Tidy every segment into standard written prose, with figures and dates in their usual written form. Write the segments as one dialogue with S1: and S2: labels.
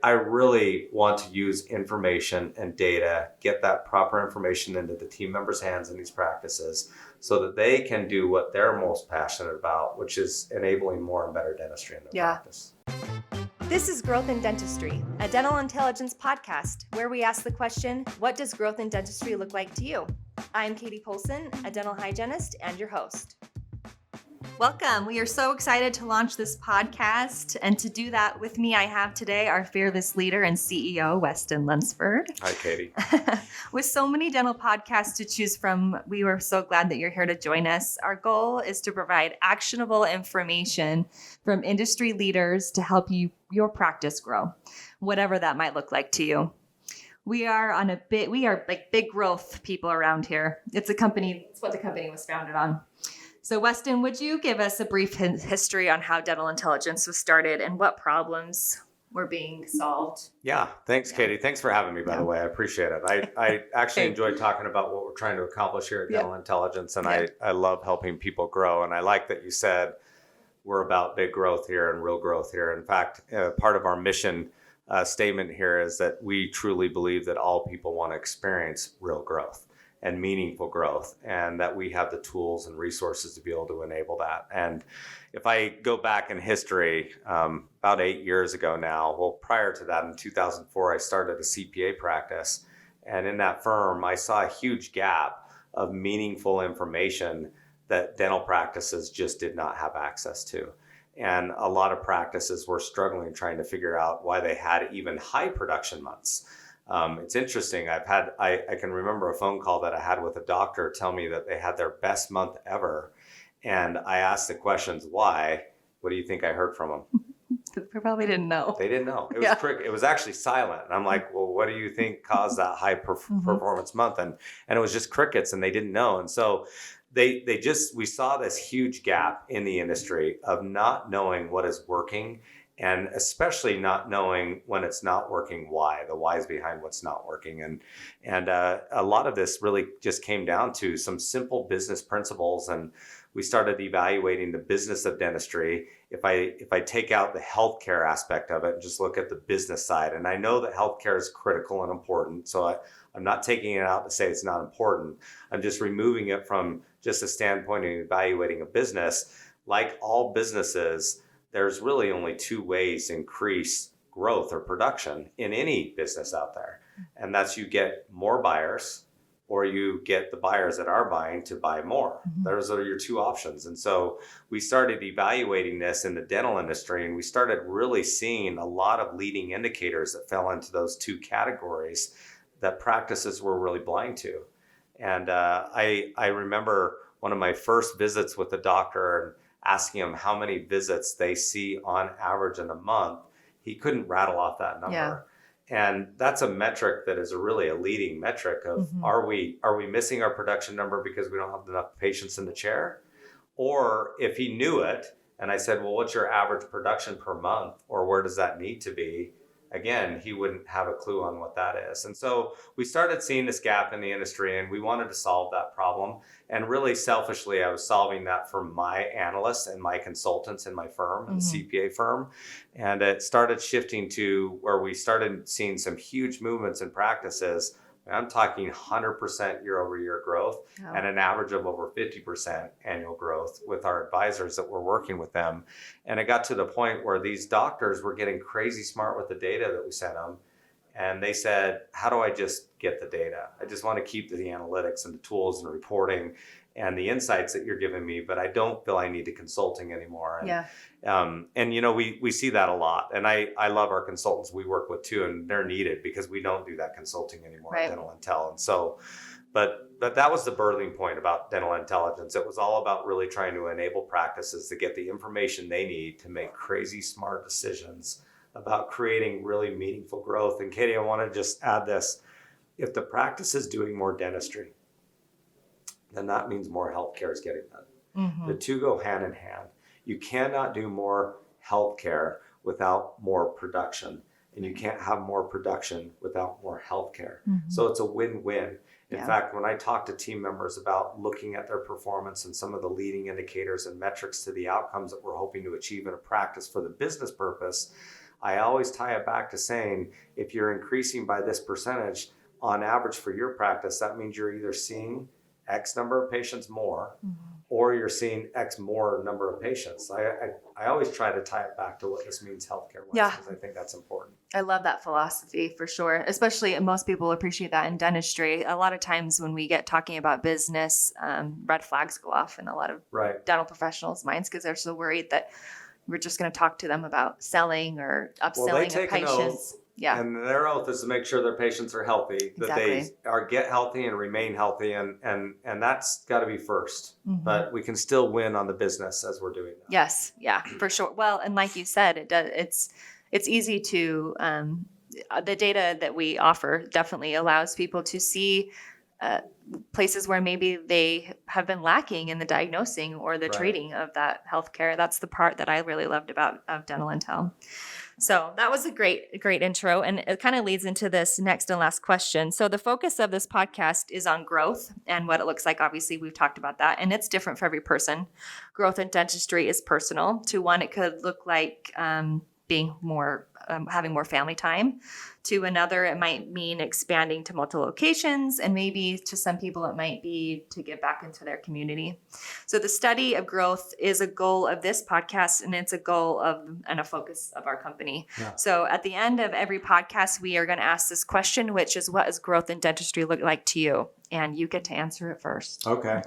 S1: I really want to use information and data, get that proper information into the team members' hands in these practices so that they can do what they're most passionate about, which is enabling more and better dentistry in their practice.
S2: This is Growth in Dentistry, a dental intelligence podcast where we ask the question, what does growth in dentistry look like to you? I'm Katie Polson, a dental hygienist and your host. Welcome. We are so excited to launch this podcast. And to do that with me, I have today our fearless leader and CEO, Weston Lunsford.
S1: Hi, Katie.
S2: With so many dental podcasts to choose from, we were so glad that you're here to join us. Our goal is to provide actionable information from industry leaders to help your practice grow, whatever that might look like to you. We are like big growth people around here. It's what the company was founded on. So Weston, would you give us a brief history on how dental intelligence was started and what problems were being solved?
S1: Yeah, thanks, Katie. Thanks for having me, by the way. I appreciate it. I actually enjoy talking about what we're trying to accomplish here at Dental Intelligence, and I love helping people grow. And I like that you said we're about big growth here and real growth here. In fact, part of our mission statement here is that we truly believe that all people want to experience real growth and meaningful growth, and that we have the tools and resources to be able to enable that. And if I go back in history, about 8 years ago now, well, prior to that in 2004, I started a CPA practice. And in that firm, I saw a huge gap of meaningful information that dental practices just did not have access to. And a lot of practices were struggling trying to figure out why they had even high production months. It's interesting. I can remember a phone call that I had with a doctor tell me that they had their best month ever. And I asked the questions, why? What do you think I heard from them?
S2: They probably didn't know.
S1: They didn't know. It was actually silent. And I'm like, well, what do you think caused that high performance month? And it was just crickets, and they didn't know. And so we saw this huge gap in the industry of not knowing what is working, and especially not knowing when it's not working, why, the whys behind what's not working. And a lot of this really just came down to some simple business principles. And we started evaluating the business of dentistry. If I take out the healthcare aspect of it and just look at the business side, and I know that healthcare is critical and important, so I'm not taking it out to say it's not important. I'm just removing it from just a standpoint of evaluating a business. Like all businesses, there's really only two ways to increase growth or production in any business out there. And that's you get more buyers, or you get the buyers that are buying to buy more. Those are your two options. And so we started evaluating this in the dental industry, and we started really seeing a lot of leading indicators that fell into those two categories that practices were really blind to. And I remember one of my first visits with the doctor and asking him how many visits they see on average in a month. He couldn't rattle off that number. Yeah. And that's a metric that is really a leading metric of are we missing our production number because we don't have enough patients in the chair? Or if he knew it, and I said, well, what's your average production per month, or where does that need to be? Again, he wouldn't have a clue on what that is. And so we started seeing this gap in the industry, and we wanted to solve that problem. And really selfishly, I was solving that for my analysts and my consultants in my firm, the CPA firm. And it started shifting to where we started seeing some huge movements in practices. I'm talking 100% year-over-year growth and an average of over 50% annual growth with our advisors that were working with them. And it got to the point where these doctors were getting crazy smart with the data that we sent them. And they said, how do I just get the data? I just want to keep the analytics and the tools and reporting and the insights that you're giving me, but I don't feel I need the consulting anymore. And we see that a lot. And I love our consultants we work with too, and they're needed because we don't do that consulting anymore at Dental Intel. And so, but that was the birthing point about dental intelligence. It was all about really trying to enable practices to get the information they need to make crazy smart decisions about creating really meaningful growth. And Katie, I want to just add this. If the practice is doing more dentistry, then that means more healthcare is getting done. The two go hand in hand. You cannot do more healthcare without more production, and you can't have more production without more healthcare. So it's a win-win. In fact, when I talk to team members about looking at their performance and some of the leading indicators and metrics to the outcomes that we're hoping to achieve in a practice for the business purpose, I always tie it back to saying, if you're increasing by this percentage on average for your practice, that means you're either seeing X number of patients more, or you're seeing X more number of patients. I always try to tie it back to what this means healthcare-wise, because I think that's important.
S2: I love that philosophy for sure. Especially, most people appreciate that in dentistry. A lot of times when we get talking about business, red flags go off in a lot of dental professionals' minds, because they're so worried that we're just going to talk to them about selling or upselling of patients. Yeah.
S1: And their oath is to make sure their patients are healthy, that they get healthy and remain healthy. And that's got to be first. But we can still win on the business as we're doing that.
S2: Yes. Yeah, for sure. Well, and like you said, it's easy to, the data that we offer definitely allows people to see places where maybe they have been lacking in the diagnosing or the treating of that healthcare. That's the part that I really loved about dental intel. So that was a great intro. And it kind of leads into this next and last question. So the focus of this podcast is on growth and what it looks like. Obviously, we've talked about that, and it's different for every person. Growth in dentistry is personal. To one, it could look like being more, having more family time. To another, it might mean expanding to multiple locations, and maybe to some people, it might be to get back into their community. So the study of growth is a goal of this podcast, and it's a goal and a focus of our company. Yeah. So at the end of every podcast, we are going to ask this question, which is, what does growth in dentistry look like to you? And you get to answer it first.
S1: Okay.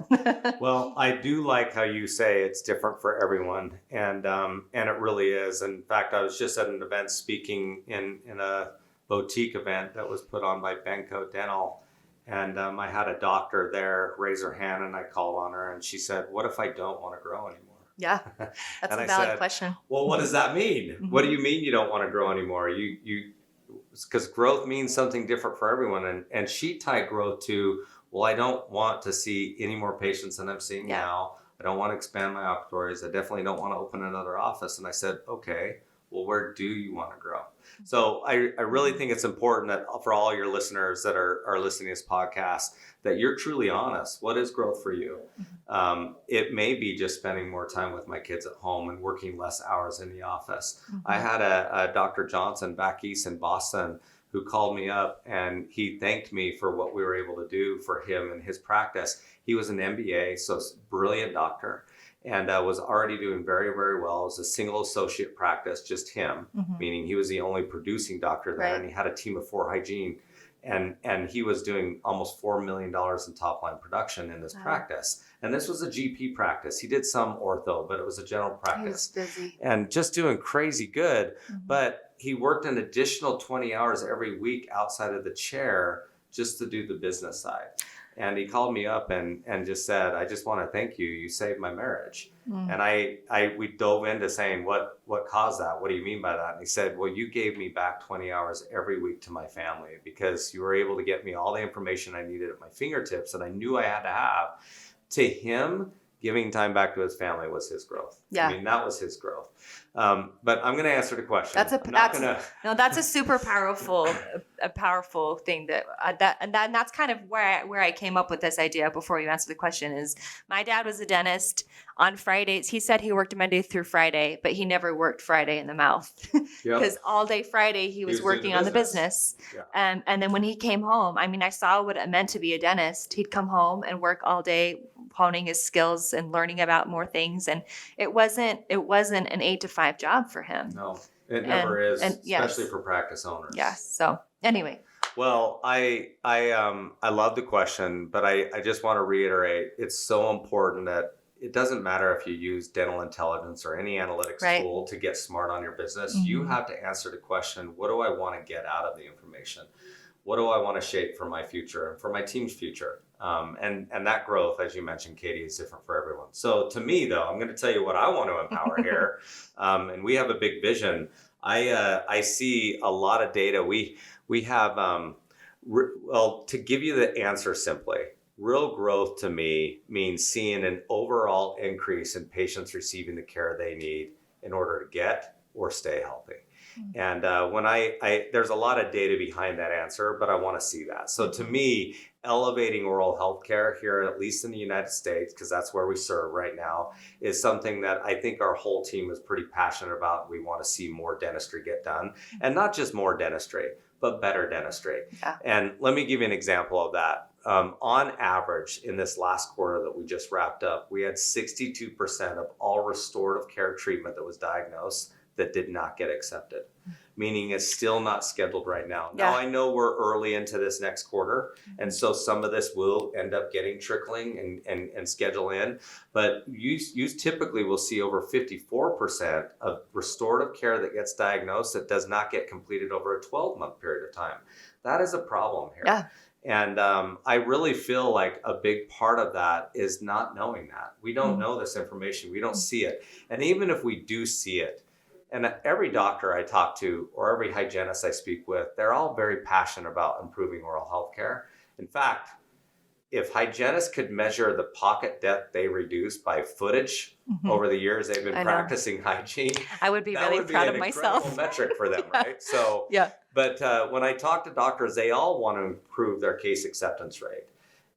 S1: Well, I do like how you say it's different for everyone, and it really is. In fact, I was just at an event speaking in a boutique event that was put on by Benco Dental, and I had a doctor there raise her hand, and I called on her, and she said, "What if I don't want to grow anymore?"
S2: Yeah, that's a valid question.
S1: Well, what does that mean? What do you mean you don't want to grow anymore? Because growth means something different for everyone, and she tied growth to, well, I don't want to see any more patients than I'm seeing now. I don't want to expand my operatories. I definitely don't want to open another office. And I said, okay, well, where do you want to grow? So I really think it's important that for all your listeners that are listening to this podcast, that you're truly honest. What is growth for you? It may be just spending more time with my kids at home and working less hours in the office. I had a Dr. Johnson back east in Boston who called me up, and he thanked me for what we were able to do for him and his practice. He was an MBA, so brilliant doctor, and was already doing very, very well. It was a single associate practice, just him, meaning he was the only producing doctor there, and he had a team of 4 hygiene, and he was doing almost $4 million in top line production in this practice. And this was a GP practice. He did some ortho, but it was a general practice.
S2: He was busy.
S1: And just doing crazy good. But he worked an additional 20 hours every week outside of the chair just to do the business side. And he called me up and just said, "I just want to thank you. You saved my marriage." And we dove into saying, what caused that? What do you mean by that? And he said, "Well, you gave me back 20 hours every week to my family because you were able to get me all the information I needed at my fingertips that I knew I had to have." To him, giving time back to his family was his growth.
S2: Yeah.
S1: I mean, that was his growth. But I'm going to answer the question.
S2: That's a super powerful, a powerful thing and that's kind of where I came up with this idea before you answer the question is my dad was a dentist on Fridays. He said he worked Monday through Friday, but he never worked Friday in the mouth because all day Friday he was working on the business. Yeah. And then when he came home, I mean, I saw what it meant to be a dentist. He'd come home and work all day, honing his skills and learning about more things. And it wasn't an 8 to 5 job for him.
S1: No, it never is, especially for practice owners.
S2: Yes. So anyway.
S1: Well, I love the question, but I just want to reiterate, it's so important that it doesn't matter if you use dental intelligence or any analytics tool to get smart on your business. You have to answer the question, what do I want to get out of the information? What do I want to shape for my future and for my team's future? And that growth, as you mentioned, Katie, is different for everyone. So to me, though, I'm going to tell you what I want to empower here. And we have a big vision. I see a lot of data. We have, to give you the answer simply, real growth to me means seeing an overall increase in patients receiving the care they need in order to get or stay healthy. And when there's a lot of data behind that answer, but I want to see that. So to me, elevating oral health care here, at least in the United States, because that's where we serve right now, is something that I think our whole team is pretty passionate about. We want to see more dentistry get done, and not just more dentistry, but better dentistry.
S2: Yeah.
S1: And let me give you an example of that. On average, in this last quarter that we just wrapped up, we had 62% of all restorative care treatment that was diagnosed that did not get accepted, meaning it's still not scheduled right now.
S2: Yeah.
S1: Now, I know we're early into this next quarter, and so some of this will end up getting trickling and schedule in, but you typically will see over 54% of restorative care that gets diagnosed that does not get completed over a 12-month period of time. That is a problem here.
S2: Yeah.
S1: And I really feel like a big part of that is not knowing that. We don't know this information. We don't see it. And even if we do see it, and every doctor I talk to or every hygienist I speak with, they're all very passionate about improving oral health care. In fact, if hygienists could measure the pocket death they reduce by footage over the years they've been practicing hygiene,
S2: I would be really proud of myself.
S1: That would be an incredible metric for them, right? So, but when I talk to doctors, they all want to improve their case acceptance rate.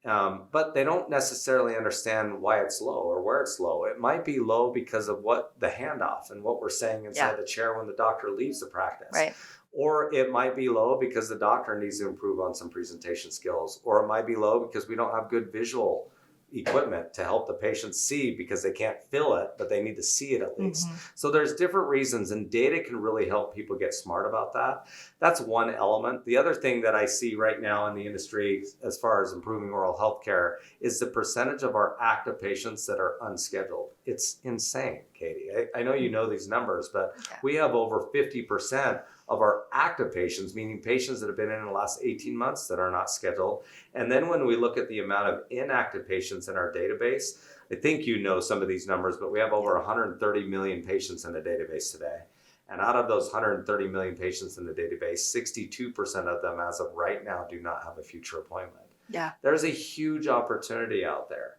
S1: But they don't necessarily understand why it's low or where it's low. It might be low because of what the handoff and what we're saying inside the chair when the doctor leaves the practice.
S2: Right.
S1: Or it might be low because the doctor needs to improve on some presentation skills. Or it might be low because we don't have good visual equipment to help the patient see because they can't feel it, but they need to see it at least. So there's different reasons, and data can really help people get smart about that. That's one element. The other thing that I see right now in the industry as far as improving oral health care is the percentage of our active patients that are unscheduled. It's insane, Katie. I know you know these numbers, but we have over 50% of our active patients, meaning patients that have been in the last 18 months that are not scheduled. And then when we look at the amount of inactive patients in our database, I think you know some of these numbers, but we have over 130 million patients in the database today. And out of those 130 million patients in the database, 62% of them as of right now do not have a future appointment.
S2: Yeah.
S1: There's a huge opportunity out there.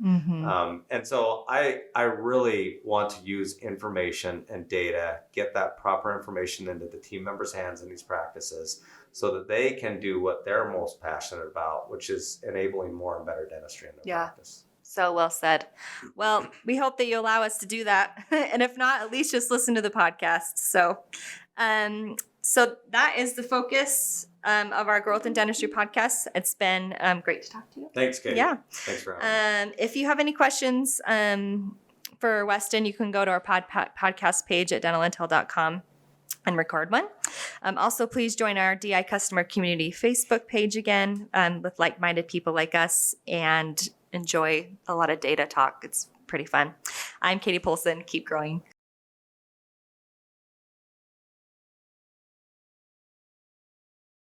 S1: And so I really want to use information and data, get that proper information into the team members' hands in these practices so that they can do what they're most passionate about, which is enabling more and better dentistry in their practice.
S2: So well said. Well, we hope that you allow us to do that. And if not, at least just listen to the podcast. So that is the focus of our Growth in Dentistry podcast. It's been great to talk to you.
S1: Thanks, Katie.
S2: Yeah.
S1: Thanks for having me.
S2: If you have any questions for Weston, you can go to our podcast page at dentalintel.com and record one. Also, please join our DI Customer Community Facebook page again with like-minded people like us and enjoy a lot of data talk. It's pretty fun. I'm Katie Polson. Keep growing.